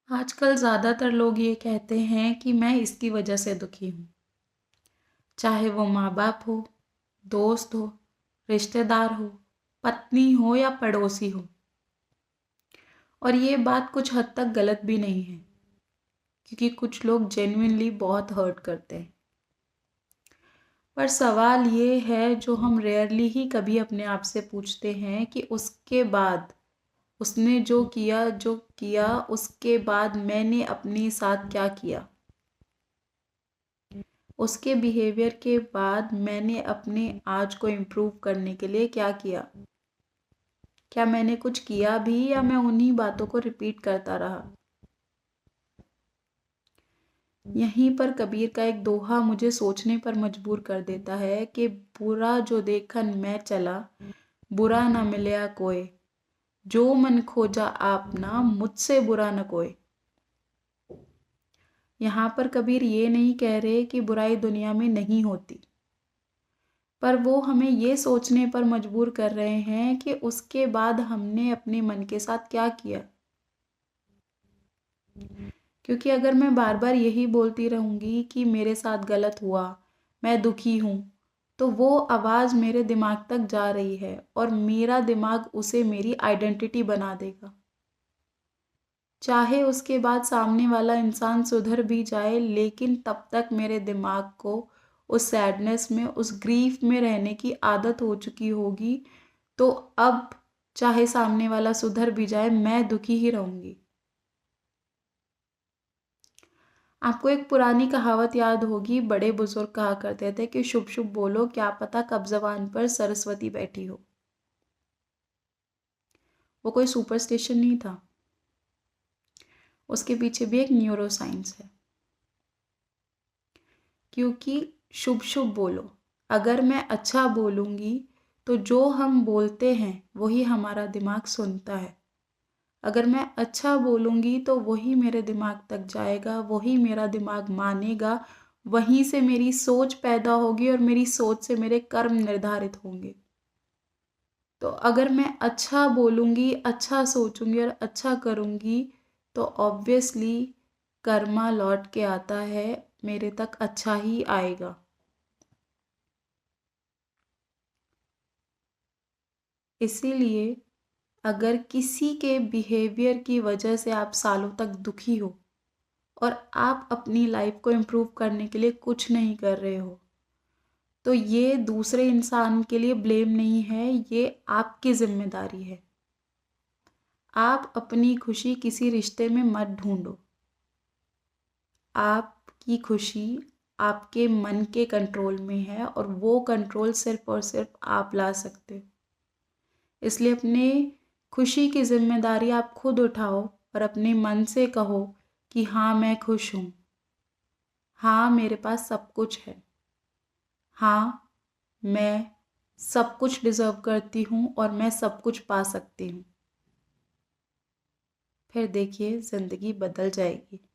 आजकल ज़्यादातर लोग ये कहते हैं कि मैं इसकी वजह से दुखी हूँ। चाहे वो माँ-बाप हो, दोस्त हो, रिश्तेदार हो, पत्नी हो या पड़ोसी हो। और ये बात कुछ हद तक गलत भी नहीं है, क्योंकि कुछ लोग जेन्युइनली बहुत हर्ट करते हैं। पर सवाल ये है जो हम रेयरली ही कभी अपने आप से पूछते हैं कि उसके बाद उसने जो किया उसके बाद मैंने अपने साथ क्या किया? उसके बिहेवियर के बाद मैंने अपने आज को इम्प्रूव करने के लिए क्या किया? क्या मैंने कुछ किया भी या मैं उन्हीं बातों को रिपीट करता रहा? यहीं पर कबीर का एक दोहा मुझे सोचने पर मजबूर कर देता है कि बुरा जो देखन मैं चला, बुरा न मिलया कोय, जो मन खोजा आपना, मुझसे बुरा न कोय। यहाँ पर कबीर ये नहीं कह रहे कि बुराई दुनिया में नहीं होती, पर वो हमें ये सोचने पर मजबूर कर रहे हैं कि उसके बाद हमने अपने मन के साथ क्या किया। क्योंकि अगर मैं बार बार यही बोलती रहूँगी कि मेरे साथ गलत हुआ, मैं दुखी हूँ, तो वो आवाज़ मेरे दिमाग तक जा रही है और मेरा दिमाग उसे मेरी आइडेंटिटी बना देगा। चाहे उसके बाद सामने वाला इंसान सुधर भी जाए, लेकिन तब तक मेरे दिमाग को उस सैडनेस में, उस ग्रीफ में रहने की आदत हो चुकी होगी। तो अब चाहे सामने वाला सुधर भी जाए, मैं दुखी ही रहूँगी। आपको एक पुरानी कहावत याद होगी, बड़े बुजुर्ग कहा करते थे कि शुभ शुभ बोलो, क्या पता कब ज़बान पर सरस्वती बैठी हो। वो कोई सुपरस्टिशन नहीं था, उसके पीछे भी एक न्यूरो साइंस है। क्योंकि शुभ शुभ बोलो, अगर मैं अच्छा बोलूँगी तो जो हम बोलते हैं वही हमारा दिमाग सुनता है। अगर मैं अच्छा बोलूँगी तो वही मेरे दिमाग तक जाएगा, वही मेरा दिमाग मानेगा, वहीं से मेरी सोच पैदा होगी और मेरी सोच से मेरे कर्म निर्धारित होंगे। तो अगर मैं अच्छा बोलूँगी, अच्छा सोचूँगी और अच्छा करूँगी, तो ऑब्वियसली कर्मा लौट के आता है, मेरे तक अच्छा ही आएगा। इसीलिए अगर किसी के बिहेवियर की वजह से आप सालों तक दुखी हो और आप अपनी लाइफ को इम्प्रूव करने के लिए कुछ नहीं कर रहे हो, तो ये दूसरे इंसान के लिए ब्लेम नहीं है, ये आपकी ज़िम्मेदारी है। आप अपनी खुशी किसी रिश्ते में मत ढूँढो। आपकी खुशी आपके मन के कंट्रोल में है और वो कंट्रोल सिर्फ़ और सिर्फ़ आप ला सकते हो। इसलिए अपने खुशी की ज़िम्मेदारी आप खुद उठाओ और अपने मन से कहो कि हाँ, मैं खुश हूँ। हाँ, मेरे पास सब कुछ है। हाँ, मैं सब कुछ डिज़र्व करती हूँ और मैं सब कुछ पा सकती हूँ। फिर देखिए ज़िंदगी बदल जाएगी।